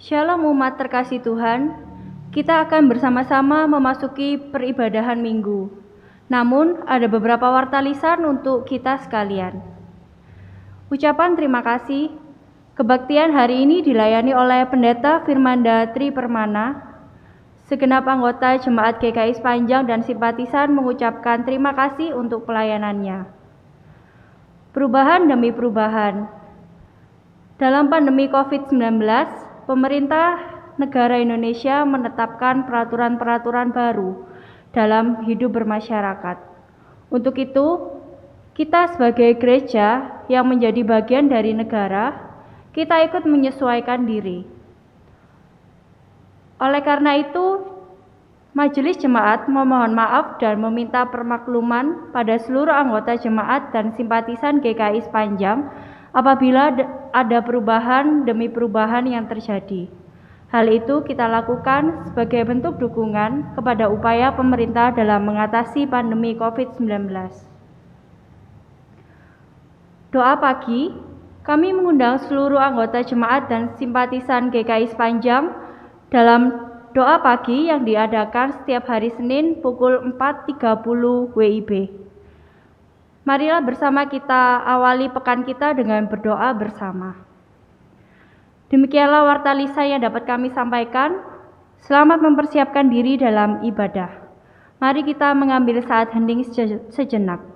Shalom umat terkasih Tuhan, kita akan bersama-sama memasuki peribadahan minggu. Namun, ada beberapa warta lisan untuk kita sekalian. Ucapan terima kasih, kebaktian hari ini dilayani oleh Pendeta Firmanda Tri Permana. Segenap anggota Jemaat GKI Sepanjang dan simpatisan mengucapkan terima kasih untuk pelayanannya. Perubahan demi perubahan. Dalam pandemi COVID-19, pemerintah negara Indonesia menetapkan peraturan-peraturan baru dalam hidup bermasyarakat. Untuk itu, kita sebagai gereja yang menjadi bagian dari negara, kita ikut menyesuaikan diri. Oleh karena itu, Majelis Jemaat memohon maaf dan meminta permakluman pada seluruh anggota jemaat dan simpatisan GKI Sepanjang apabila ada perubahan demi perubahan yang terjadi. Hal itu kita lakukan sebagai bentuk dukungan kepada upaya pemerintah dalam mengatasi pandemi COVID-19. Doa pagi, kami mengundang seluruh anggota jemaat dan simpatisan GKI Sepanjang dalam doa pagi yang diadakan setiap hari Senin pukul 4.30 WIB. Marilah bersama kita awali pekan kita dengan berdoa bersama. Demikianlah warta lisan yang dapat kami sampaikan. Selamat mempersiapkan diri dalam ibadah. Mari kita mengambil saat hening sejenak.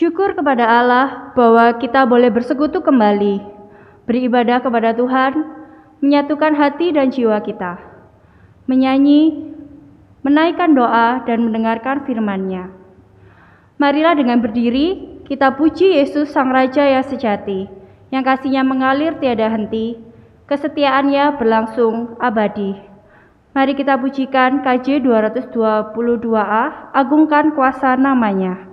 Syukur kepada Allah bahwa kita boleh bersekutu kembali, beribadah kepada Tuhan, menyatukan hati dan jiwa kita, menyanyi, menaikkan doa, dan mendengarkan firman-Nya. Marilah dengan berdiri, kita puji Yesus Sang Raja yang sejati, yang kasih-Nya mengalir tiada henti, kesetiaan-Nya berlangsung abadi. Mari kita pujikan KJ 222A, agungkan kuasa nama-Nya.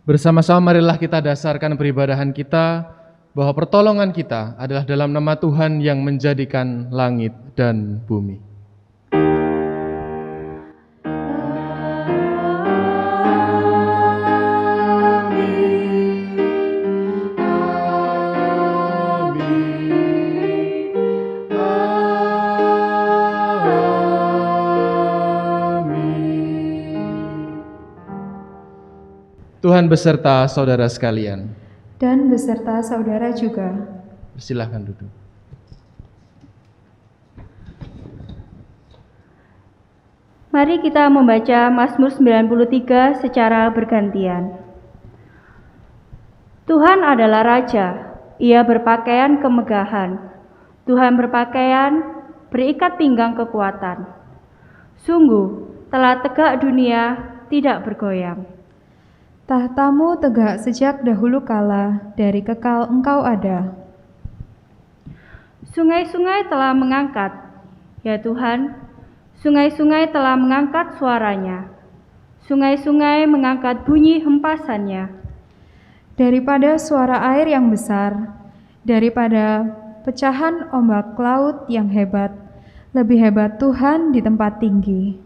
Bersama-sama marilah kita dasarkan peribadahan kita bahwa pertolongan kita adalah dalam nama Tuhan yang menjadikan langit dan bumi. Tuhan beserta saudara sekalian. Dan beserta saudara juga. Silakan duduk. Mari kita membaca Mazmur 93 secara bergantian. Tuhan adalah Raja, Ia berpakaian kemegahan. Tuhan berpakaian, berikat pinggang kekuatan. Sungguh, telah tegak dunia, tidak bergoyang. Tahtamu tegak sejak dahulu kala, dari kekal Engkau ada. Sungai-sungai telah mengangkat, ya Tuhan, sungai-sungai telah mengangkat suaranya. Sungai-sungai mengangkat bunyi hempasannya. Daripada suara air yang besar, daripada pecahan ombak laut yang hebat, lebih hebat Tuhan di tempat tinggi.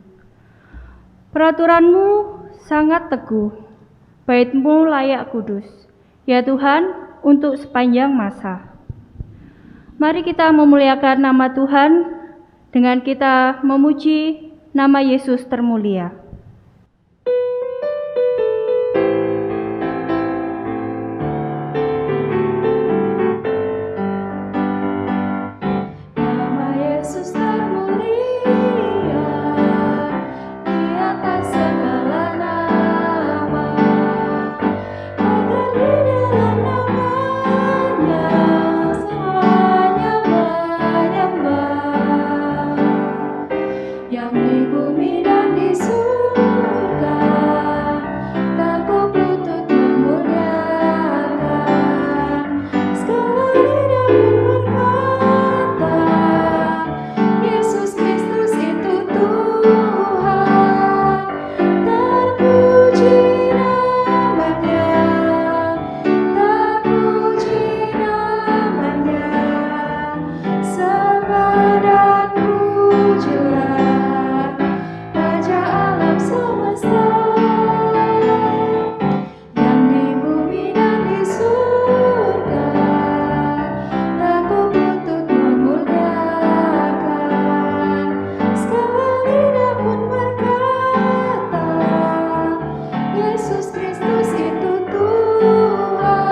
Peraturanmu sangat teguh, bait-Mu layak kudus, ya Tuhan, untuk sepanjang masa. Mari kita memuliakan nama Tuhan dengan kita memuji nama Yesus termulia. Nama Yesus termulia, di atas segala nama. Agar di dalam namanya semuanya menyembah. Yang di bumi dan di surga, takut lutut memuliakan. Segala lidah pun berkata, Yesus Kristus itu Tuhan. Terpuji namanya, terpuji namanya. Sembah dan pujilah Raja alam semesta. Yang di bumi dan di surga, takut lutut memuliakan. Segala lidah pun berkata, Yesus Kristus itu Tuhan.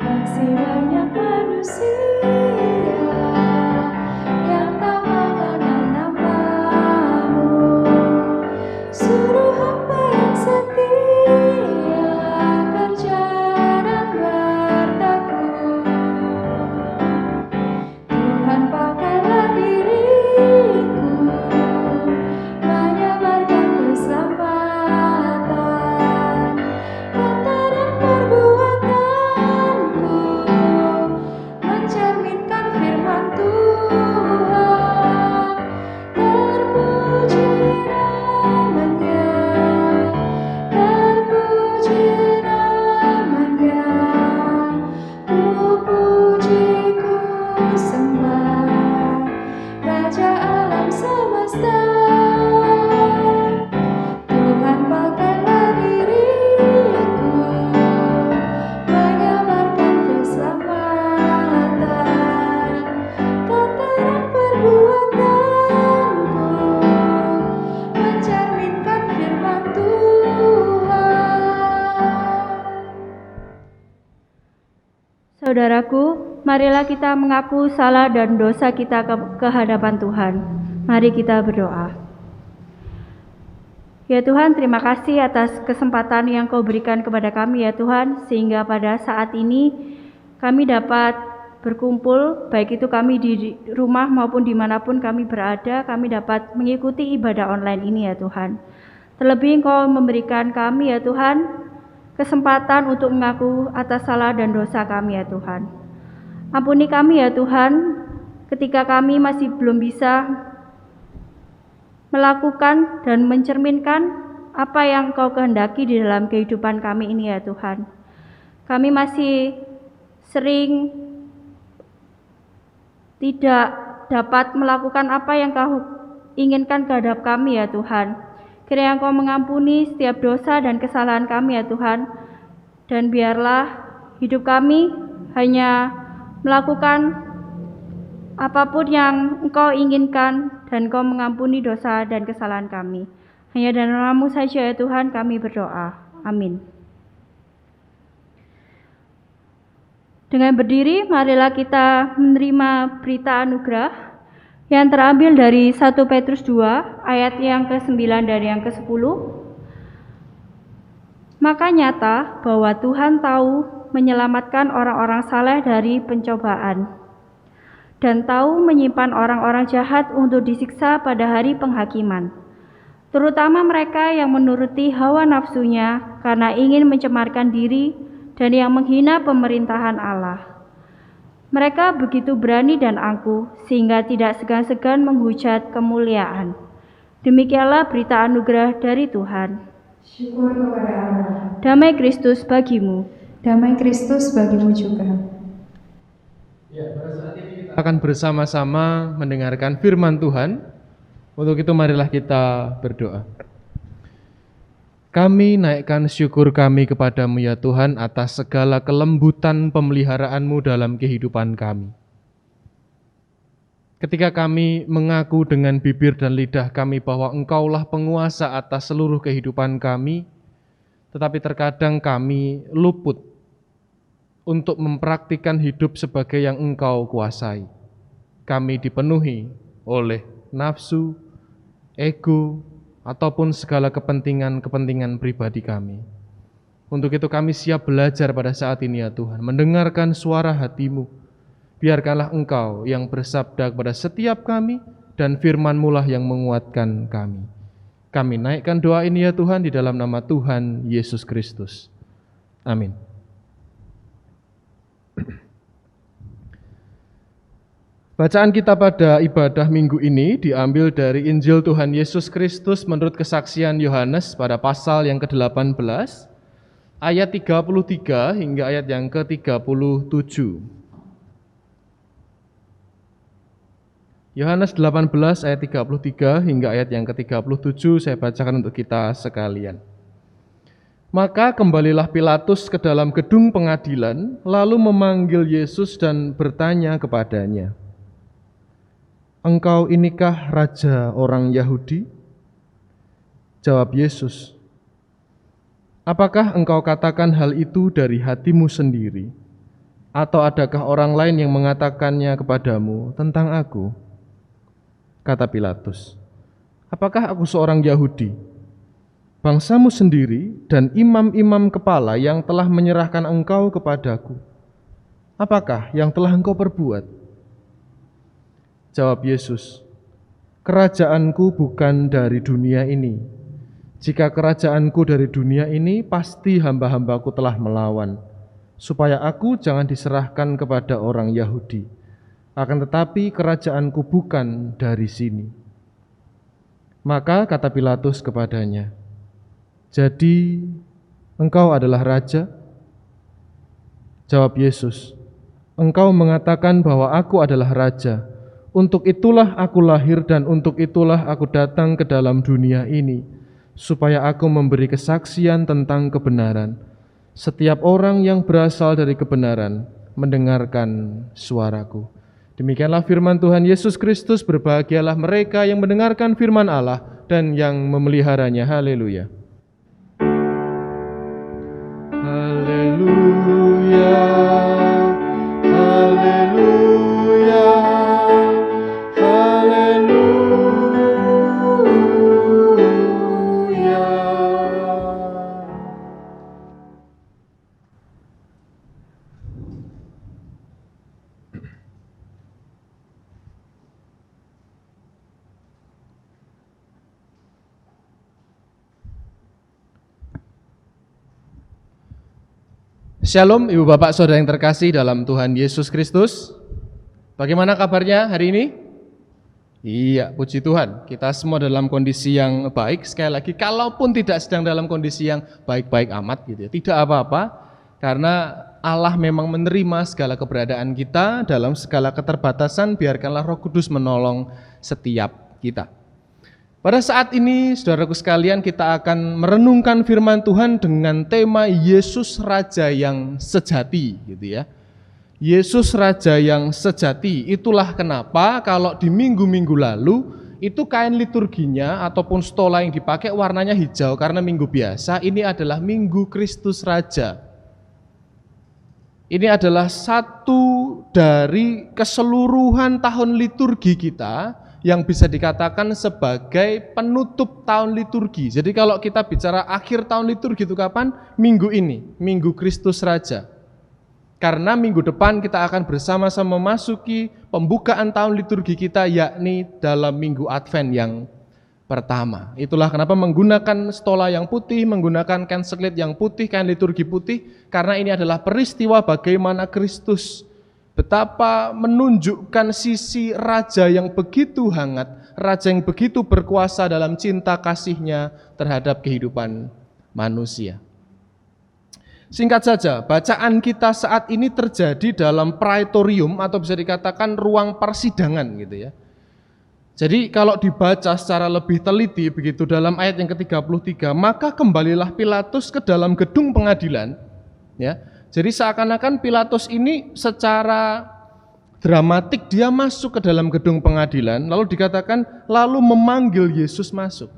Masih banyak manusia yang tak mengenal nama-Mu. Suruh hamba yang setia kerja dan bertekun. Tuhan pakailah diriku, menyebarkan keselamatan. Kata dan perbuatanku mencerminkan firman Tuhan. Terpuji namanya, terpuji namanya. Ku puji, ku sembah Raja alam semesta. Tuhan pakailah diriku, menyebarkan keselamatan. Kata dan perbuatanku mencerminkan firman Tuhan. Saudaraku, marilah kita mengaku salah dan dosa kita ke hadapan Tuhan. Mari kita berdoa. Ya Tuhan, terima kasih atas kesempatan yang Kau berikan kepada kami ya Tuhan, sehingga pada saat ini kami dapat berkumpul, baik itu kami di rumah maupun dimanapun kami berada, kami dapat mengikuti ibadah online ini ya Tuhan. Terlebih Engkau memberikan kami ya Tuhan, kesempatan untuk mengaku atas salah dan dosa kami ya Tuhan. Ampuni kami ya Tuhan, ketika kami masih belum bisa melakukan dan mencerminkan apa yang Kau kehendaki di dalam kehidupan kami ini ya Tuhan. Kami masih sering tidak dapat melakukan apa yang Kau inginkan terhadap kami ya Tuhan. Kiranya Engkau mengampuni setiap dosa dan kesalahan kami ya Tuhan. Dan biarlah hidup kami hanya melakukan apapun yang Engkau inginkan dan Engkau mengampuni dosa dan kesalahan kami. Hanya dalam nama-Mu saja ya Tuhan kami berdoa. Amin. Dengan berdiri, marilah kita menerima berita anugerah yang terambil dari 1 Petrus 2 ayat yang ke-9 dan yang ke-10. Maka nyata bahwa Tuhan tahu menyelamatkan orang-orang saleh dari pencobaan dan tahu menyimpan orang-orang jahat untuk disiksa pada hari penghakiman, terutama mereka yang menuruti hawa nafsunya karena ingin mencemarkan diri dan yang menghina pemerintahan Allah. Mereka begitu berani dan angkuh sehingga tidak segan-segan menghujat kemuliaan. Demikianlah berita anugerah dari Tuhan. Syukur kepada Allah. Damai Kristus bagimu. Damai Kristus bagimu juga. Ya, pada saat ini kita akan bersama-sama mendengarkan firman Tuhan. Untuk itu marilah kita berdoa. Kami naikkan syukur kami kepadamu ya Tuhan atas segala kelembutan pemeliharaanmu dalam kehidupan kami. Ketika kami mengaku dengan bibir dan lidah kami bahwa Engkaulah penguasa atas seluruh kehidupan kami, tetapi terkadang kami luput untuk mempraktikkan hidup sebagai yang Engkau kuasai. Kami dipenuhi oleh nafsu, ego, ataupun segala kepentingan pribadi kami. Untuk itu kami siap belajar pada saat ini ya Tuhan, mendengarkan suara hati-Mu. Biarkanlah Engkau yang bersabda kepada setiap kami dan firman-Mu lah yang menguatkan kami. Kami naikkan doa ini ya Tuhan di dalam nama Tuhan Yesus Kristus. Amin. Bacaan kita pada ibadah minggu ini diambil dari Injil Tuhan Yesus Kristus menurut kesaksian Yohanes pada pasal yang ke-18, ayat 33 hingga ayat yang ke-37. Yohanes 18 ayat 33 hingga ayat yang ke-37 saya bacakan untuk kita sekalian. Maka kembalilah Pilatus ke dalam gedung pengadilan, lalu memanggil Yesus dan bertanya kepadanya, "Engkau inikah raja orang Yahudi?" Jawab Yesus, "Apakah engkau katakan hal itu dari hatimu sendiri? Atau adakah orang lain yang mengatakannya kepadamu tentang aku?" Kata Pilatus, "Apakah aku seorang Yahudi? Bangsamu sendiri dan imam-imam kepala yang telah menyerahkan engkau kepadaku. Apakah yang telah engkau perbuat?" Jawab Yesus, "Kerajaanku bukan dari dunia ini. Jika kerajaanku dari dunia ini, pasti hamba-hambaku telah melawan, supaya aku jangan diserahkan kepada orang Yahudi. Akan tetapi kerajaanku bukan dari sini." Maka kata Pilatus kepadanya, "Jadi engkau adalah raja?" Jawab Yesus, "Engkau mengatakan bahwa aku adalah raja. Untuk itulah aku lahir dan untuk itulah aku datang ke dalam dunia ini, supaya aku memberi kesaksian tentang kebenaran. Setiap orang yang berasal dari kebenaran mendengarkan suaraku." Demikianlah firman Tuhan Yesus Kristus. Berbahagialah mereka yang mendengarkan firman Allah dan yang memeliharanya. Haleluya. Haleluya. Haleluya. Shalom Ibu Bapak Saudara yang terkasih dalam Tuhan Yesus Kristus. Bagaimana kabarnya hari ini? Iya, puji Tuhan, kita semua dalam kondisi yang baik. Sekali lagi, kalaupun tidak sedang dalam kondisi yang baik-baik amat gitu ya, tidak apa-apa, karena Allah memang menerima segala keberadaan kita dalam segala keterbatasan. Biarkanlah Roh Kudus menolong setiap kita. Pada saat ini, saudaraku sekalian, kita akan merenungkan firman Tuhan dengan tema Yesus Raja yang sejati, gitu ya. Yesus Raja yang sejati. Itulah kenapa kalau di minggu-minggu lalu itu kain liturginya ataupun stola yang dipakai warnanya hijau, karena minggu biasa ini adalah Minggu Kristus Raja. Ini adalah satu dari keseluruhan tahun liturgi kita, yang bisa dikatakan sebagai penutup tahun liturgi. Jadi kalau kita bicara akhir tahun liturgi itu kapan? Minggu ini, Minggu Kristus Raja. Karena minggu depan kita akan bersama-sama memasuki pembukaan tahun liturgi kita, yakni dalam minggu Advent yang pertama. Itulah kenapa menggunakan stola yang putih, menggunakan kain seklit yang putih, kain liturgi putih, karena ini adalah peristiwa bagaimana Kristus betapa menunjukkan sisi raja yang begitu hangat, raja yang begitu berkuasa dalam cinta kasihnya terhadap kehidupan manusia. Singkat saja, bacaan kita saat ini terjadi dalam praetorium atau bisa dikatakan ruang persidangan gitu ya. Jadi kalau dibaca secara lebih teliti begitu dalam ayat yang ke-33, maka kembalilah Pilatus ke dalam gedung pengadilan, ya. Jadi seakan-akan Pilatus ini secara dramatik dia masuk ke dalam gedung pengadilan, lalu dikatakan lalu memanggil Yesus masuk.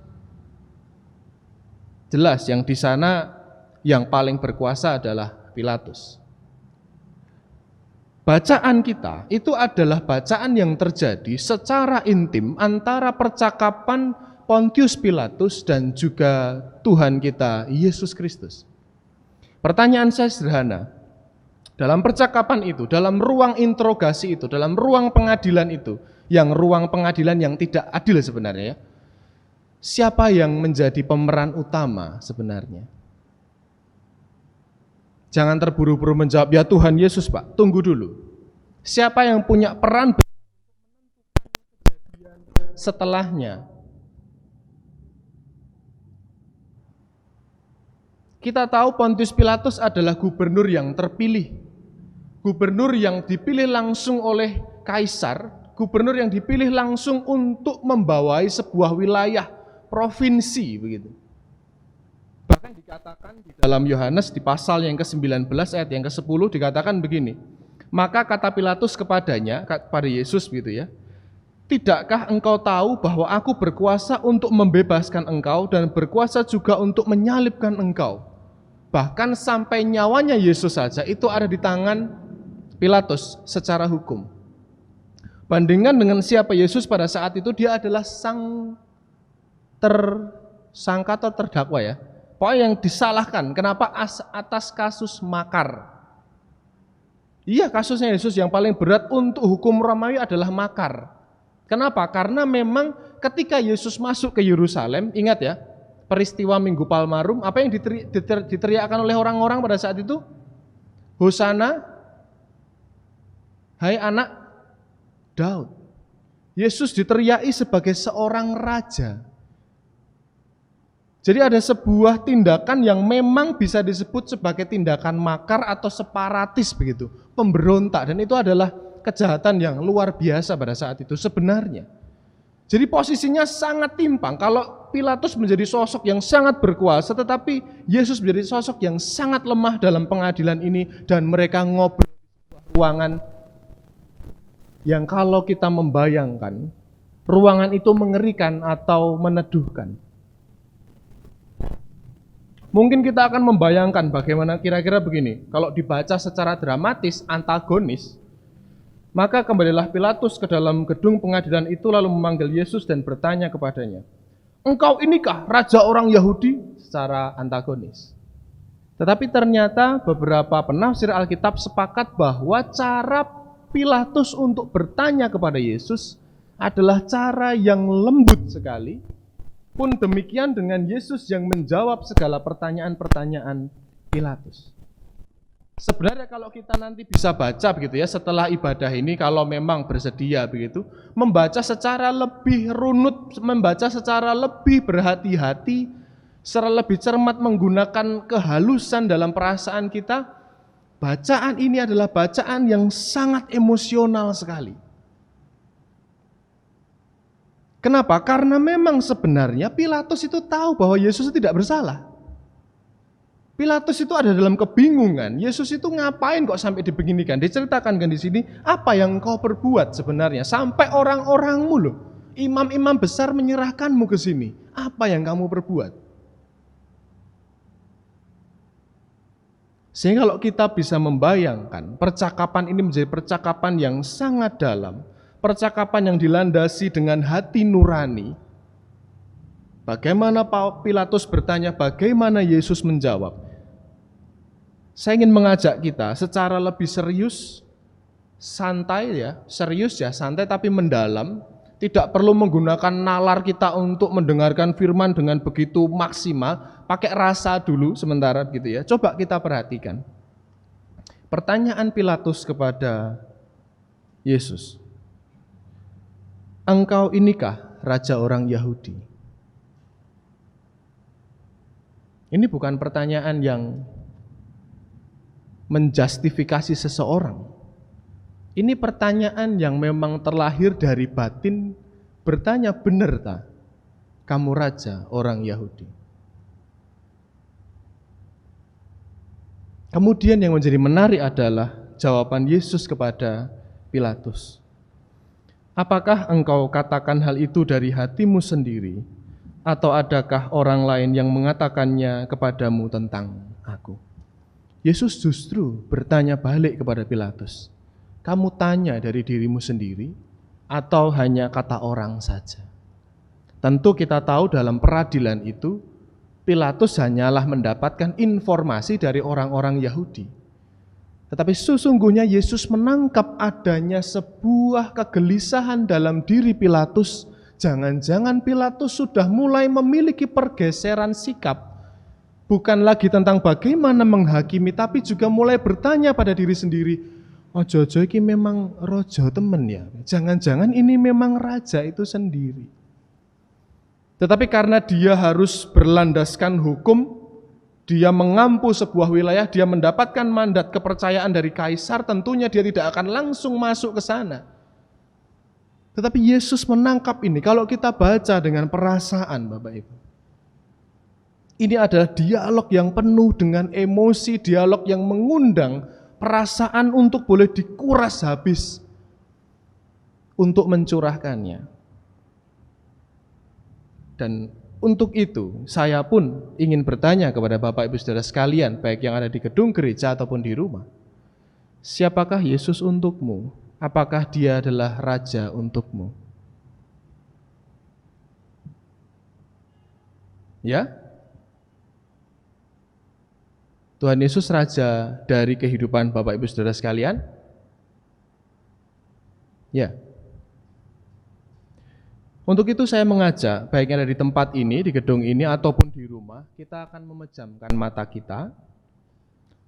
Jelas yang di sana yang paling berkuasa adalah Pilatus. Bacaan kita itu adalah bacaan yang terjadi secara intim antara percakapan Pontius Pilatus dan juga Tuhan kita Yesus Kristus. Pertanyaan saya sederhana, dalam percakapan itu, dalam ruang interogasi itu, dalam ruang pengadilan itu, yang ruang pengadilan yang tidak adil sebenarnya, siapa yang menjadi pemeran utama sebenarnya? Jangan terburu-buru menjawab, ya Tuhan Yesus Pak, tunggu dulu. Siapa yang punya peran setelahnya? Kita tahu Pontius Pilatus adalah gubernur yang terpilih. Gubernur yang dipilih langsung oleh kaisar, gubernur yang dipilih langsung untuk membawai sebuah wilayah, provinsi begitu. Bahkan dikatakan di dalam Yohanes di pasal yang ke-19 ayat yang ke-10 dikatakan begini. Maka kata Pilatus kepadanya, kepada Yesus begitu ya, tidakkah engkau tahu bahwa aku berkuasa untuk membebaskan engkau dan berkuasa juga untuk menyalibkan engkau? Bahkan sampai nyawanya Yesus saja itu ada di tangan Pilatus secara hukum. Bandingkan dengan siapa Yesus pada saat itu, dia adalah sang tersangka atau terdakwa ya. Pokoknya yang disalahkan, kenapa atas kasus makar. Iya, kasusnya Yesus yang paling berat untuk hukum Romawi adalah makar. Kenapa? Karena memang ketika Yesus masuk ke Yerusalem, ingat ya, peristiwa Minggu Palmarum, apa yang diteriakkan oleh orang-orang pada saat itu? Hosana, hai anak Daud. Yesus diteriaki sebagai seorang raja. Jadi ada sebuah tindakan yang memang bisa disebut sebagai tindakan makar atau separatis begitu, pemberontak, dan itu adalah kejahatan yang luar biasa pada saat itu sebenarnya. Jadi posisinya sangat timpang. Kalau Pilatus menjadi sosok yang sangat berkuasa, tetapi Yesus menjadi sosok yang sangat lemah dalam pengadilan ini, dan mereka ngobrol di sebuah ruangan yang kalau kita membayangkan, ruangan itu mengerikan atau meneduhkan. Mungkin kita akan membayangkan bagaimana kira-kira begini, kalau dibaca secara dramatis, antagonis, maka kembalilah Pilatus ke dalam gedung pengadilan itu lalu memanggil Yesus dan bertanya kepadanya, engkau inikah raja orang Yahudi? Secara antagonis. Tetapi ternyata beberapa penafsir Alkitab sepakat bahwa cara Pilatus untuk bertanya kepada Yesus adalah cara yang lembut sekali. Pun demikian dengan Yesus yang menjawab segala pertanyaan-pertanyaan Pilatus. Sebenarnya kalau kita nanti bisa baca begitu ya, setelah ibadah ini kalau memang bersedia begitu, membaca secara lebih runut, membaca secara lebih berhati-hati, secara lebih cermat menggunakan kehalusan dalam perasaan kita, bacaan ini adalah bacaan yang sangat emosional sekali. Kenapa? Karena memang sebenarnya Pilatus itu tahu bahwa Yesus itu tidak bersalah. Pilatus itu ada dalam kebingungan. Yesus itu ngapain kok sampai dibeginikan? Diceritakan kan di sini, apa yang kau perbuat sebenarnya? Sampai orang-orangmu loh, imam-imam besar menyerahkanmu ke sini. Apa yang kamu perbuat? Sehingga kalau kita bisa membayangkan, percakapan ini menjadi percakapan yang sangat dalam, percakapan yang dilandasi dengan hati nurani, bagaimana Pilatus bertanya, bagaimana Yesus menjawab. Saya ingin mengajak kita secara lebih serius, santai ya, serius ya, santai tapi mendalam. Tidak perlu menggunakan nalar kita untuk mendengarkan firman dengan begitu maksimal, pakai rasa dulu sementara gitu ya. Coba kita perhatikan. Pertanyaan Pilatus kepada Yesus. Engkau inikah raja orang Yahudi? Ini bukan pertanyaan yang menjustifikasi seseorang. Ini pertanyaan yang memang terlahir dari batin, bertanya, benar tak kamu raja orang Yahudi? Kemudian yang menjadi menarik adalah jawaban Yesus kepada Pilatus. Apakah engkau katakan hal itu dari hatimu sendiri, atau adakah orang lain yang mengatakannya kepadamu tentang aku? Yesus justru bertanya balik kepada Pilatus. Kamu tanya dari dirimu sendiri atau hanya kata orang saja? Tentu kita tahu dalam peradilan itu Pilatus hanyalah mendapatkan informasi dari orang-orang Yahudi. Tetapi sesungguhnya Yesus menangkap adanya sebuah kegelisahan dalam diri Pilatus. Jangan-jangan Pilatus sudah mulai memiliki pergeseran sikap. Bukan lagi tentang bagaimana menghakimi, tapi juga mulai bertanya pada diri sendiri, ojo-ojo ini memang rojo temen ya. Jangan-jangan ini memang raja itu sendiri. Tetapi karena dia harus berlandaskan hukum, dia mengampu sebuah wilayah, dia mendapatkan mandat kepercayaan dari kaisar, tentunya dia tidak akan langsung masuk ke sana. Tetapi Yesus menangkap ini. Kalau kita baca dengan perasaan, Bapak Ibu, ini adalah dialog yang penuh dengan emosi, dialog yang mengundang perasaan untuk boleh dikuras habis untuk mencurahkannya. Dan untuk itu saya pun ingin bertanya kepada Bapak Ibu Saudara sekalian, baik yang ada di gedung gereja ataupun di rumah. Siapakah Yesus untukmu? Apakah dia adalah raja untukmu? Ya? Tuhan Yesus raja dari kehidupan Bapak Ibu Saudara sekalian? Ya. Untuk itu saya mengajak, baik yang ada di tempat ini, di gedung ini, ataupun di rumah, kita akan memejamkan mata kita.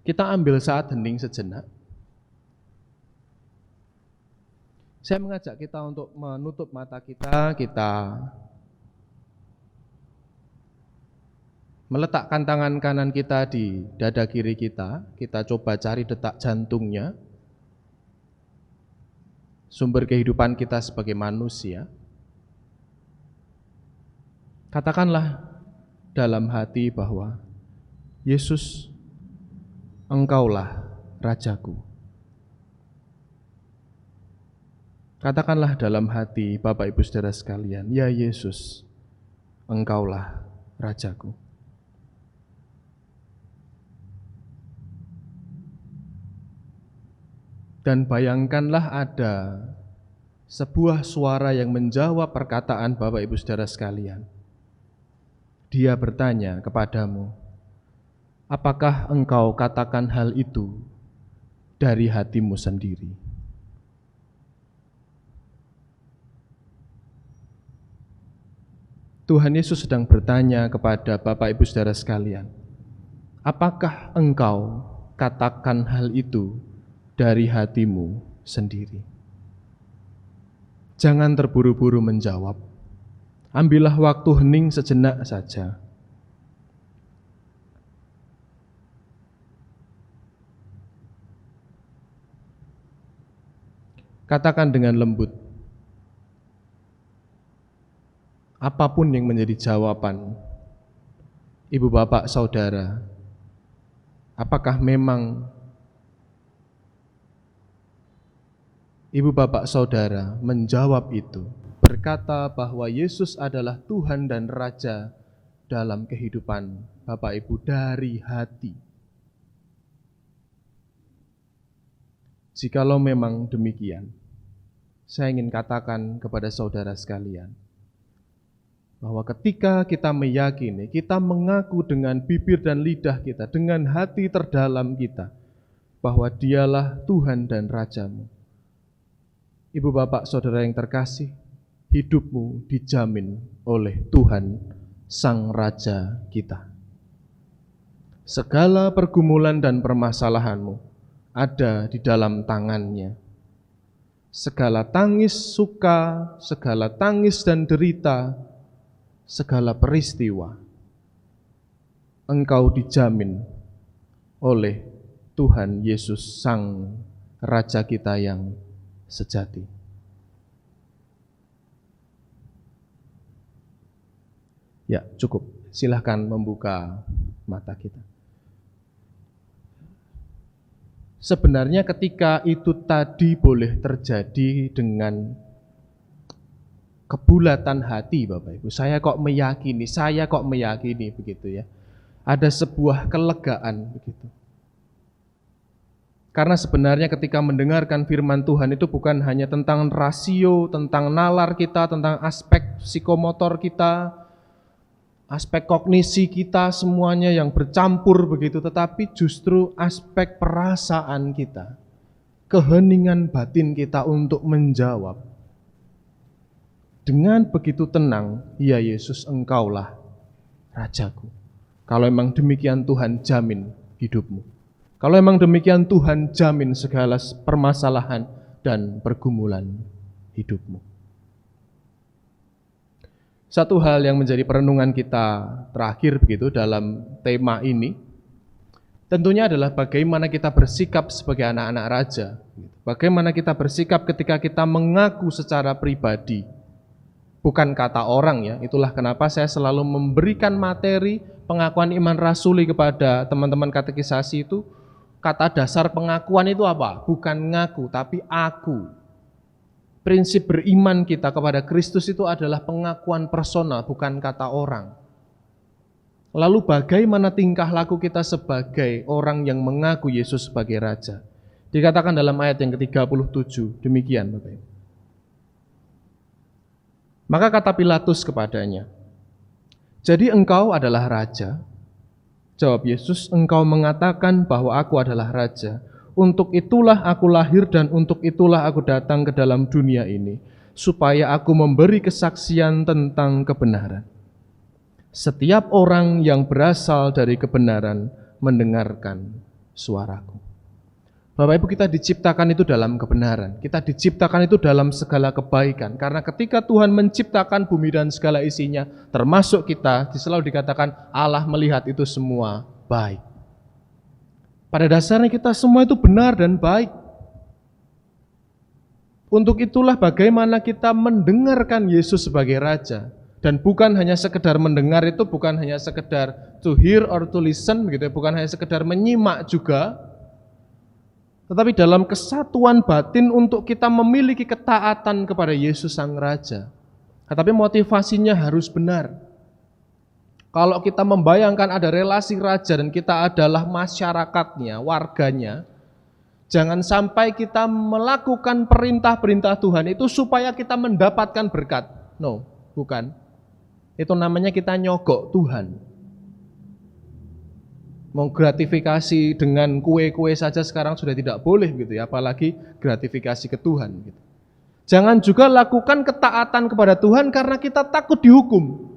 Kita ambil saat hening sejenak. Saya mengajak kita untuk menutup mata kita, kita meletakkan tangan kanan kita di dada kiri kita coba cari detak jantungnya, sumber kehidupan kita sebagai manusia. Katakanlah dalam hati bahwa Yesus, Engkaulah Rajaku. Katakanlah dalam hati Bapak Ibu Saudara sekalian, ya Yesus, Engkaulah Rajaku. Dan bayangkanlah ada sebuah suara yang menjawab perkataan Bapak Ibu Saudara sekalian. Dia bertanya kepadamu, apakah engkau katakan hal itu dari hatimu sendiri? Tuhan Yesus sedang bertanya kepada Bapak Ibu Saudara sekalian, apakah engkau katakan hal itu dari hatimu sendiri? Jangan terburu-buru menjawab. Ambillah waktu hening sejenak saja. Katakan dengan lembut, apapun yang menjadi jawaban ibu bapak saudara, apakah memang ibu bapak saudara menjawab itu, berkata bahwa Yesus adalah Tuhan dan Raja dalam kehidupan Bapak Ibu dari hati? Jikalau memang demikian, saya ingin katakan kepada saudara sekalian, bahwa ketika kita meyakini, kita mengaku dengan bibir dan lidah kita, dengan hati terdalam kita, bahwa Dialah Tuhan dan Rajamu. Ibu bapak saudara yang terkasih, hidupmu dijamin oleh Tuhan Sang Raja kita. Segala pergumulan dan permasalahanmu ada di dalam tangan-Nya. Segala tangis suka, segala tangis dan derita, segala peristiwa, engkau dijamin oleh Tuhan Yesus Sang Raja kita yang sejati. Ya, cukup. Silahkan membuka mata kita. Sebenarnya ketika itu tadi boleh terjadi dengan kebulatan hati, Bapak Ibu. Saya kok meyakini begitu ya. Ada sebuah kelegaan begitu. Karena sebenarnya ketika mendengarkan firman Tuhan itu bukan hanya tentang rasio, tentang nalar kita, tentang aspek psikomotor kita, aspek kognisi kita, semuanya yang bercampur begitu, tetapi justru aspek perasaan kita, keheningan batin kita untuk menjawab. Dengan begitu tenang, ya Yesus, Engkaulah Rajaku. Kalau memang demikian Tuhan jamin hidupmu. Kalau memang demikian Tuhan jamin segala permasalahan dan pergumulan hidupmu. Satu hal yang menjadi perenungan kita terakhir begitu dalam tema ini, tentunya adalah bagaimana kita bersikap sebagai anak-anak raja. Bagaimana kita bersikap ketika kita mengaku secara pribadi, bukan kata orang ya. Itulah kenapa saya selalu memberikan materi pengakuan iman rasuli kepada teman-teman katekisasi itu. Kata dasar pengakuan itu apa? Bukan ngaku, tapi aku. Prinsip beriman kita kepada Kristus itu adalah pengakuan personal, bukan kata orang. Lalu bagaimana tingkah laku kita sebagai orang yang mengaku Yesus sebagai Raja? Dikatakan dalam ayat yang ke-37, demikian Bapak Ibu. Maka kata Pilatus kepadanya, "Jadi engkau adalah Raja?" Jawab Yesus, "Engkau mengatakan bahwa aku adalah Raja. Untuk itulah aku lahir dan untuk itulah aku datang ke dalam dunia ini, supaya aku memberi kesaksian tentang kebenaran. Setiap orang yang berasal dari kebenaran mendengarkan suaraku." Bapak Ibu, kita diciptakan itu dalam kebenaran. Kita diciptakan itu dalam segala kebaikan. Karena ketika Tuhan menciptakan bumi dan segala isinya, termasuk kita, selalu dikatakan Allah melihat itu semua baik. Pada dasarnya kita semua itu benar dan baik. Untuk itulah bagaimana kita mendengarkan Yesus sebagai Raja. Dan bukan hanya sekedar mendengar itu, bukan hanya sekedar to hear or to listen, begitu, bukan hanya sekedar menyimak juga, tetapi dalam kesatuan batin untuk kita memiliki ketaatan kepada Yesus Sang Raja. Tetapi motivasinya harus benar. Kalau kita membayangkan ada relasi raja dan kita adalah masyarakatnya, warganya, jangan sampai kita melakukan perintah-perintah Tuhan itu supaya kita mendapatkan berkat. No, bukan. Itu namanya kita nyogok Tuhan. Mau gratifikasi dengan kue-kue saja sekarang sudah tidak boleh gitu ya, apalagi gratifikasi ke Tuhan gitu. Jangan juga lakukan ketaatan kepada Tuhan karena kita takut dihukum.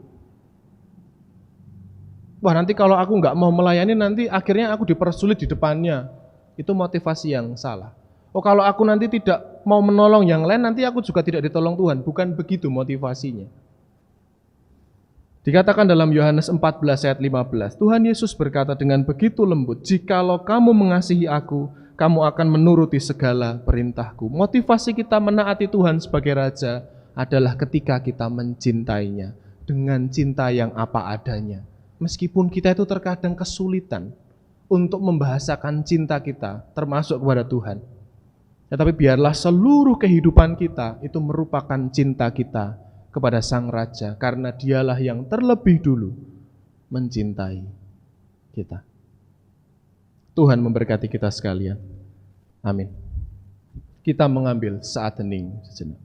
Wah, nanti kalau aku nggak mau melayani nanti akhirnya aku dipersulit di depannya. Itu motivasi yang salah. Oh, kalau aku nanti tidak mau menolong yang lain nanti aku juga tidak ditolong Tuhan. Bukan begitu motivasinya. Dikatakan dalam Yohanes 14 ayat 15, Tuhan Yesus berkata dengan begitu lembut, "Jikalau kamu mengasihi aku, kamu akan menuruti segala perintahku." Motivasi kita menaati Tuhan sebagai Raja adalah ketika kita mencintainya dengan cinta yang apa adanya. Meskipun kita itu terkadang kesulitan untuk membahasakan cinta kita, termasuk kepada Tuhan. Tetapi biarlah seluruh kehidupan kita itu merupakan cinta kita kepada Sang Raja, karena Dialah yang terlebih dulu mencintai kita. Tuhan memberkati kita sekalian. Amin. Kita mengambil saat hening sejenak.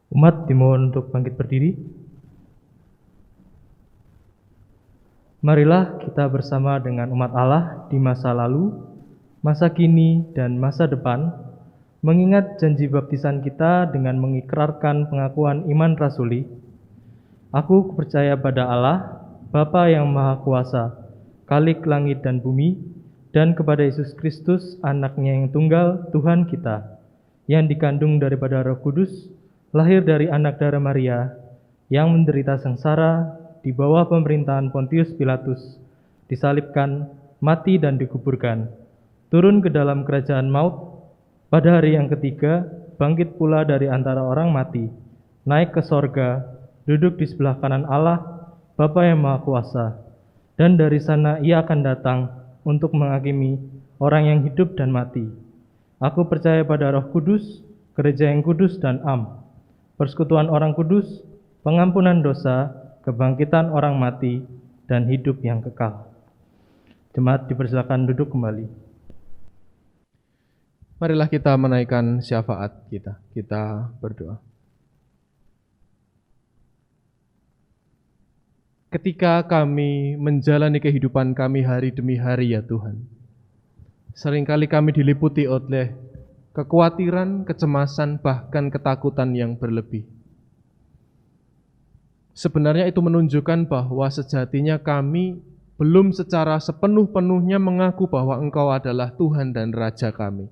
Umat dimohon untuk bangkit berdiri. Marilah kita bersama dengan umat Allah di masa lalu, masa kini, dan masa depan, mengingat janji baptisan kita dengan mengikrarkan pengakuan iman rasuli. Aku percaya pada Allah, Bapa yang Maha Kuasa, Khalik langit dan bumi, dan kepada Yesus Kristus, Anaknya yang tunggal, Tuhan kita, yang dikandung daripada Roh Kudus, lahir dari anak darah Maria, yang menderita sengsara di bawah pemerintahan Pontius Pilatus, disalibkan, mati dan dikuburkan, turun ke dalam kerajaan maut, pada hari yang ketiga bangkit pula dari antara orang mati, naik ke sorga, duduk di sebelah kanan Allah, Bapa yang Maha Kuasa, dan dari sana Ia akan datang untuk menghakimi orang yang hidup dan mati. Aku percaya pada Roh Kudus, gereja yang kudus dan am, persekutuan orang kudus, pengampunan dosa, kebangkitan orang mati, dan hidup yang kekal. Jemaat dipersilakan duduk kembali. Marilah kita menaikkan syafaat kita. Kita berdoa. Ketika kami menjalani kehidupan kami hari demi hari ya Tuhan, seringkali kami diliputi oleh kekhawatiran, kecemasan, bahkan ketakutan yang berlebih. Sebenarnya itu menunjukkan bahwa sejatinya kami belum secara sepenuh-penuhnya mengaku bahwa Engkau adalah Tuhan dan Raja kami.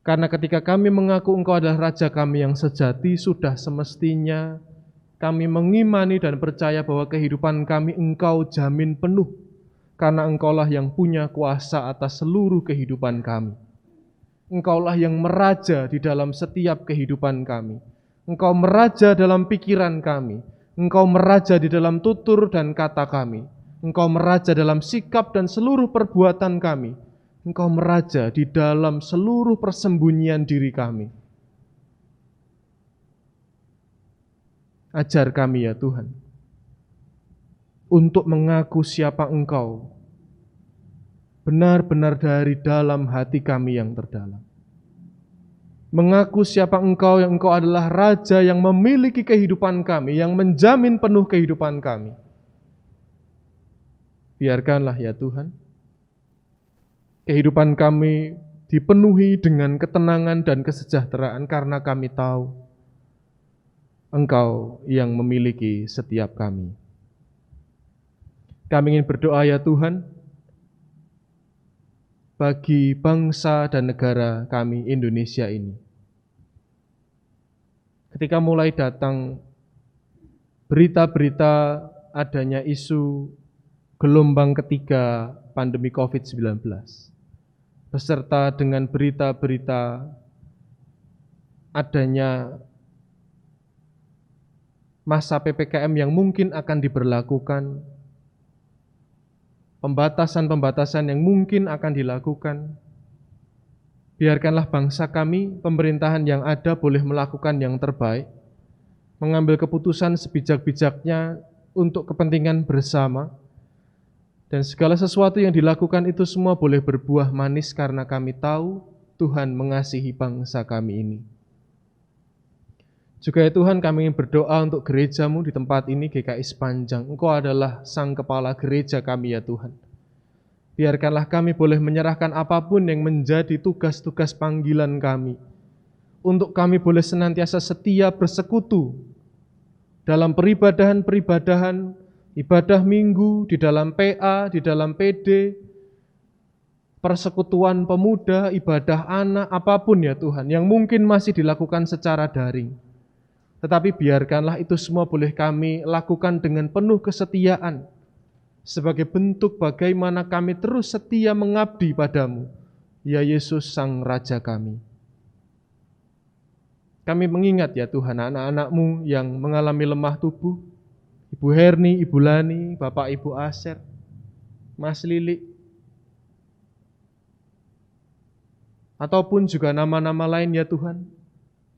Karena ketika kami mengaku Engkau adalah Raja kami yang sejati, sudah semestinya kami mengimani dan percaya bahwa kehidupan kami Engkau jamin penuh, karena Engkaulah yang punya kuasa atas seluruh kehidupan kami. Engkaulah yang meraja di dalam setiap kehidupan kami. Engkau meraja dalam pikiran kami. Engkau meraja di dalam tutur dan kata kami. Engkau meraja dalam sikap dan seluruh perbuatan kami. Engkau meraja di dalam seluruh persembunyian diri kami. Ajar kami ya Tuhan, untuk mengaku siapa Engkau, benar-benar dari dalam hati kami yang terdalam. Mengaku siapa Engkau, yang Engkau adalah Raja yang memiliki kehidupan kami, yang menjamin penuh kehidupan kami. Biarkanlah ya Tuhan, kehidupan kami dipenuhi dengan ketenangan dan kesejahteraan karena kami tahu Engkau yang memiliki setiap kami. Kami ingin berdoa ya Tuhan, bagi bangsa dan negara kami Indonesia ini. Ketika mulai datang berita-berita adanya isu gelombang ketiga pandemi COVID-19, beserta dengan berita-berita adanya masa PPKM yang mungkin akan diberlakukan, pembatasan-pembatasan yang mungkin akan dilakukan, biarkanlah bangsa kami, pemerintahan yang ada boleh melakukan yang terbaik, mengambil keputusan sebijak-bijaknya untuk kepentingan bersama, dan segala sesuatu yang dilakukan itu semua boleh berbuah manis karena kami tahu Tuhan mengasihi bangsa kami ini. Juga ya Tuhan, kami ingin berdoa untuk gereja-Mu di tempat ini, GKI Sepanjang. Engkau adalah Sang Kepala Gereja kami ya Tuhan. Biarkanlah kami boleh menyerahkan apapun yang menjadi tugas-tugas panggilan kami, untuk kami boleh senantiasa setia bersekutu dalam peribadahan-peribadahan, ibadah minggu, di dalam PA, di dalam PD, persekutuan pemuda, ibadah anak, apapun ya Tuhan, yang mungkin masih dilakukan secara daring. Tetapi biarkanlah itu semua boleh kami lakukan dengan penuh kesetiaan, sebagai bentuk bagaimana kami terus setia mengabdi padamu, ya Yesus Sang Raja kami. Kami mengingat ya Tuhan anak-anak-Mu yang mengalami lemah tubuh, Ibu Herni, Ibu Lani, Bapak Ibu Aser, Mas Lili, ataupun juga nama-nama lain ya Tuhan,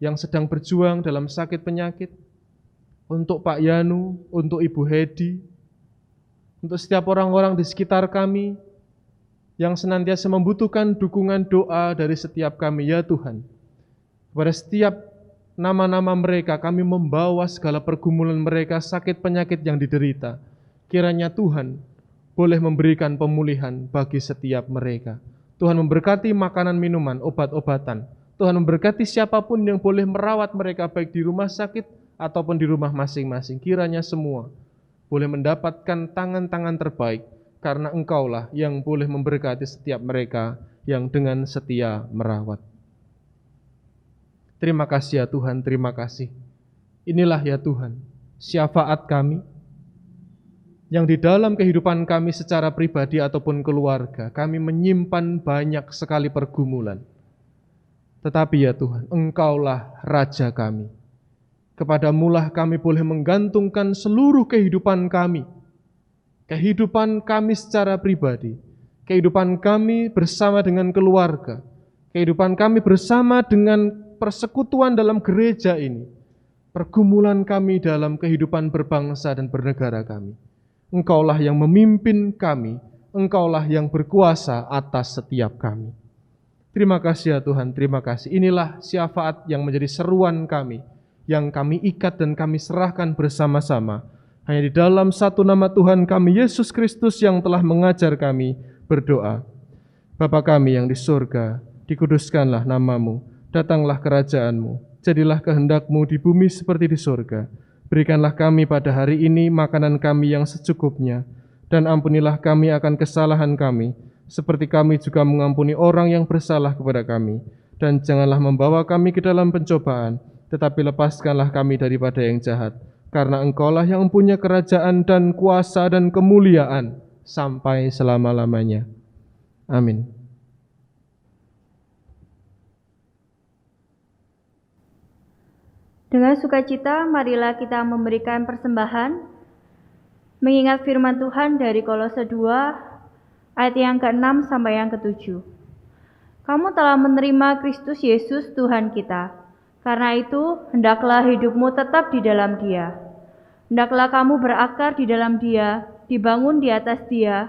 yang sedang berjuang dalam sakit penyakit, untuk Pak Yanu, untuk Ibu Hedi, untuk setiap orang-orang di sekitar kami, yang senantiasa membutuhkan dukungan doa dari setiap kami ya Tuhan. Kepada setiap nama-nama mereka, kami membawa segala pergumulan mereka, sakit penyakit yang diderita. Kiranya Tuhan boleh memberikan pemulihan bagi setiap mereka. Tuhan memberkati makanan, minuman, obat-obatan. Tuhan memberkati siapapun yang boleh merawat mereka, baik di rumah sakit ataupun di rumah masing-masing. Kiranya semua boleh mendapatkan tangan-tangan terbaik, karena Engkaulah yang boleh memberkati setiap mereka yang dengan setia merawat. Terima kasih ya Tuhan, terima kasih. Inilah ya Tuhan, syafaat kami, yang di dalam kehidupan kami secara pribadi ataupun keluarga, kami menyimpan banyak sekali pergumulan. Tetapi ya Tuhan, Engkaulah Raja kami. Kepadamulah kami boleh menggantungkan seluruh kehidupan kami. Kehidupan kami secara pribadi, kehidupan kami bersama dengan keluarga, kehidupan kami bersama dengan persekutuan dalam gereja ini, pergumulan kami dalam kehidupan berbangsa dan bernegara kami. Engkaulah yang memimpin kami, Engkaulah yang berkuasa atas setiap kami. Terima kasih ya Tuhan, terima kasih. Inilah syafaat yang menjadi seruan kami, yang kami ikat dan kami serahkan bersama-sama. Hanya di dalam satu nama Tuhan kami, Yesus Kristus, yang telah mengajar kami berdoa. Bapa kami yang di surga, dikuduskanlah nama-Mu, datanglah kerajaan-Mu, jadilah kehendak-Mu di bumi seperti di surga. Berikanlah kami pada hari ini makanan kami yang secukupnya, dan ampunilah kami akan kesalahan kami, seperti kami juga mengampuni orang yang bersalah kepada kami. Dan janganlah membawa kami ke dalam pencobaan, tetapi lepaskanlah kami daripada yang jahat. Karena Engkaulah yang mempunyai kerajaan dan kuasa dan kemuliaan sampai selama-lamanya. Amin. Dengan sukacita, marilah kita memberikan persembahan, mengingat firman Tuhan dari Kolose 2, ayat yang ke-6 sampai yang ke-7. Kamu telah menerima Kristus Yesus Tuhan kita. Karena itu, hendaklah hidupmu tetap di dalam Dia. Hendaklah kamu berakar di dalam Dia, dibangun di atas Dia.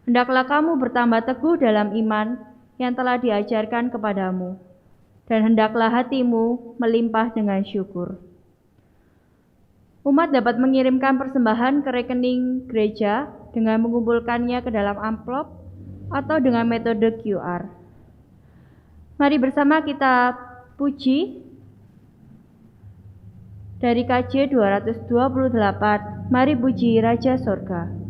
Hendaklah kamu bertambah teguh dalam iman yang telah diajarkan kepadamu. Dan hendaklah hatimu melimpah dengan syukur. Umat dapat mengirimkan persembahan ke rekening gereja dengan mengumpulkannya ke dalam amplop atau dengan metode QR. Mari bersama kita puji dari KJ 228, mari puji Raja Sorga. Bersama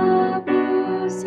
Allah kita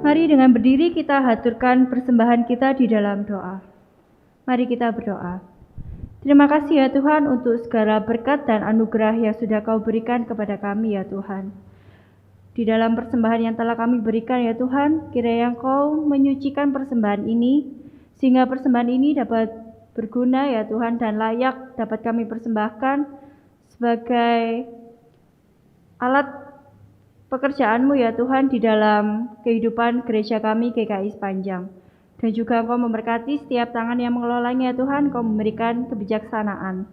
Mari dengan berdiri kita haturkan persembahan kita di dalam doa. Mari kita berdoa. Terima kasih ya Tuhan untuk segala berkat dan anugerah yang sudah Kau berikan kepada kami ya Tuhan. Di dalam persembahan yang telah kami berikan ya Tuhan, kiranya Kau menyucikan persembahan ini, sehingga persembahan ini dapat berguna ya Tuhan dan layak dapat kami persembahkan sebagai alat pekerjaan-Mu ya Tuhan di dalam kehidupan gereja kami GKI Sepanjang. Dan juga Engkau memberkati setiap tangan yang mengelolanya ya Tuhan, Engkau memberikan kebijaksanaan.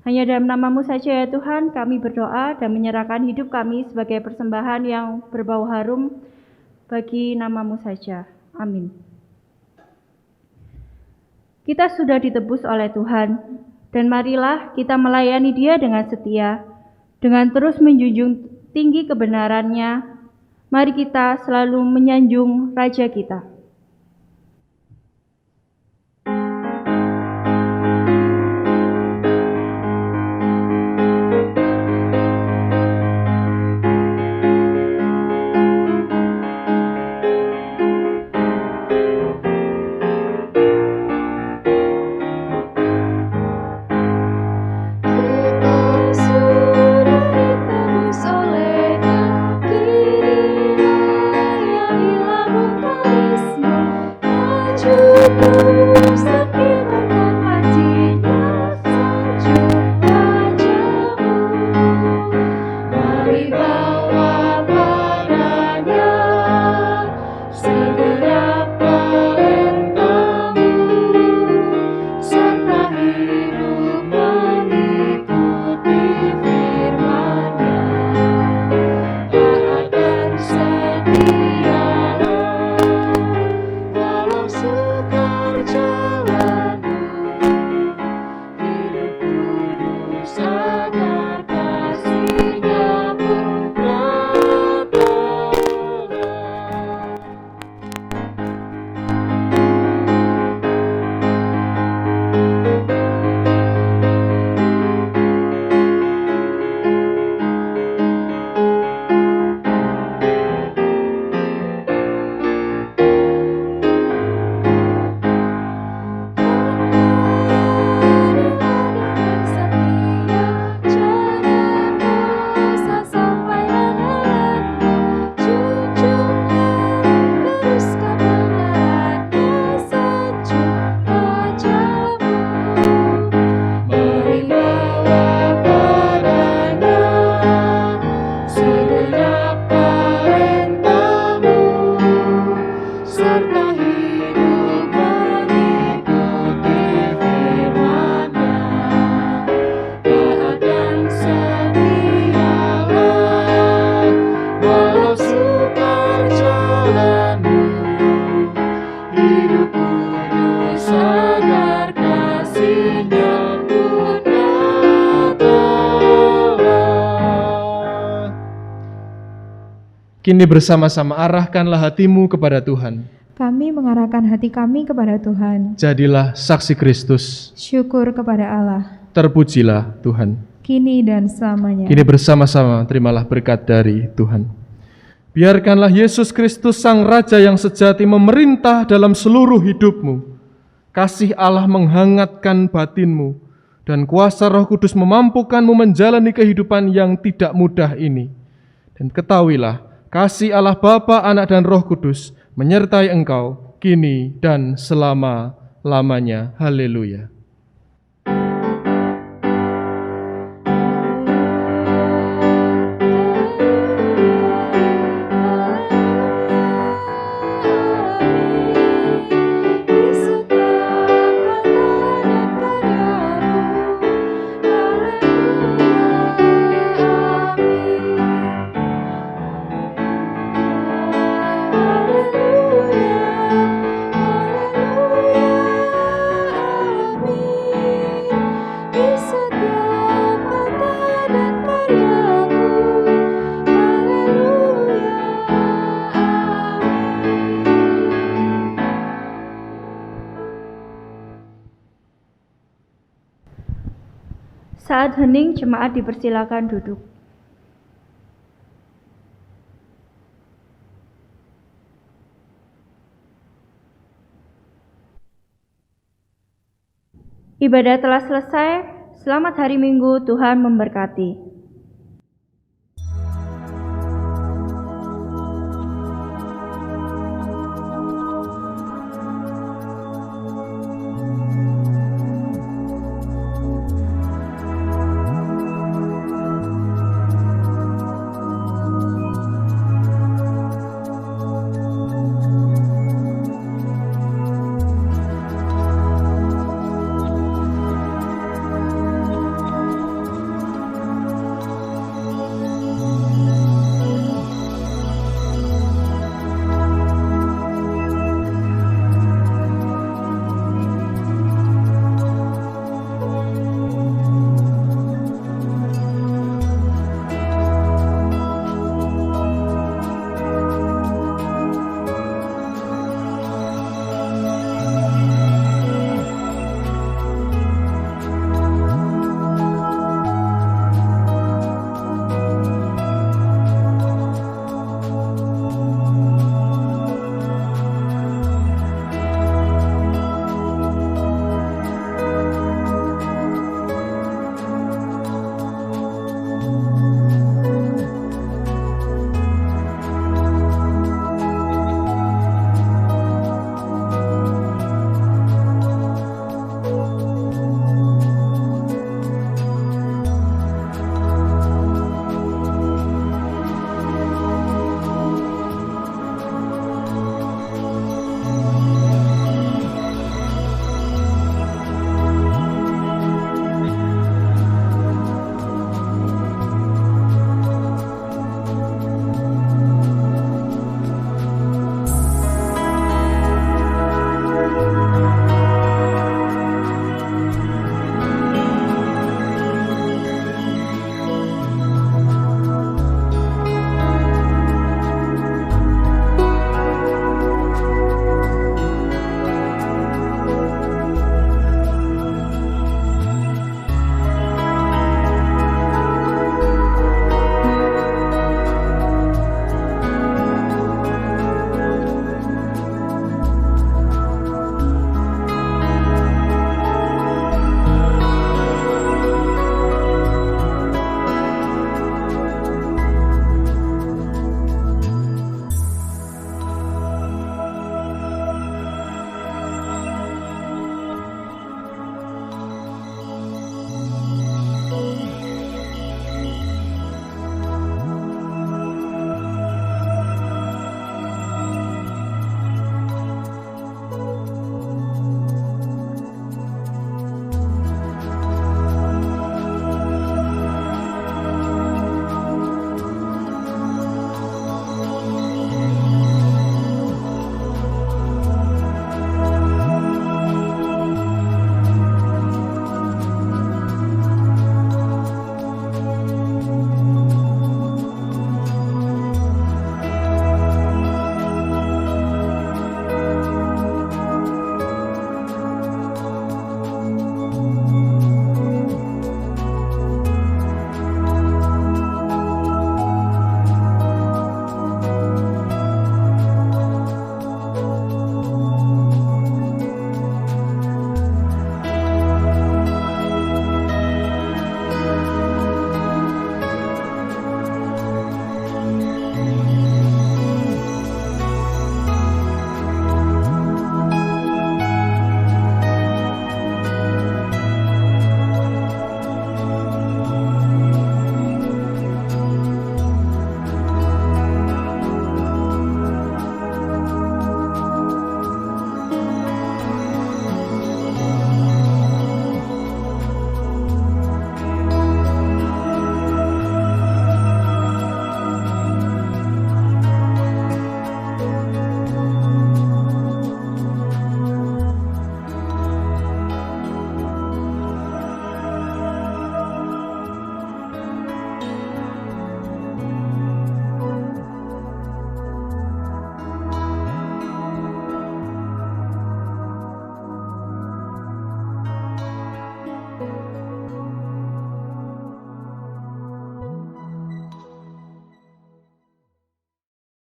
Hanya dalam nama-Mu saja ya Tuhan, kami berdoa dan menyerahkan hidup kami sebagai persembahan yang berbau harum bagi nama-Mu saja. Amin. Kita sudah ditebus oleh Tuhan, dan marilah kita melayani Dia dengan setia, dengan terus menjunjung tinggi kebenarannya. Mari kita selalu menyanjung Raja kita. Kini bersama-sama arahkanlah hatimu kepada Tuhan. Kami mengarahkan hati kami kepada Tuhan. Jadilah saksi Kristus. Syukur kepada Allah. Terpujilah Tuhan. Kini dan selamanya. Kini bersama-sama terimalah berkat dari Tuhan. Biarkanlah Yesus Kristus Sang Raja yang sejati memerintah dalam seluruh hidupmu. Kasih Allah menghangatkan batinmu, dan kuasa Roh Kudus memampukanmu menjalani kehidupan yang tidak mudah ini. Dan ketahuilah, kasih Allah Bapa, Anak, dan Roh Kudus menyertai engkau kini dan selama-lamanya. Haleluya. Saat hening, jemaat dipersilakan duduk. Mari Ibadah telah selesai. Selamat hari Minggu, Tuhan memberkati.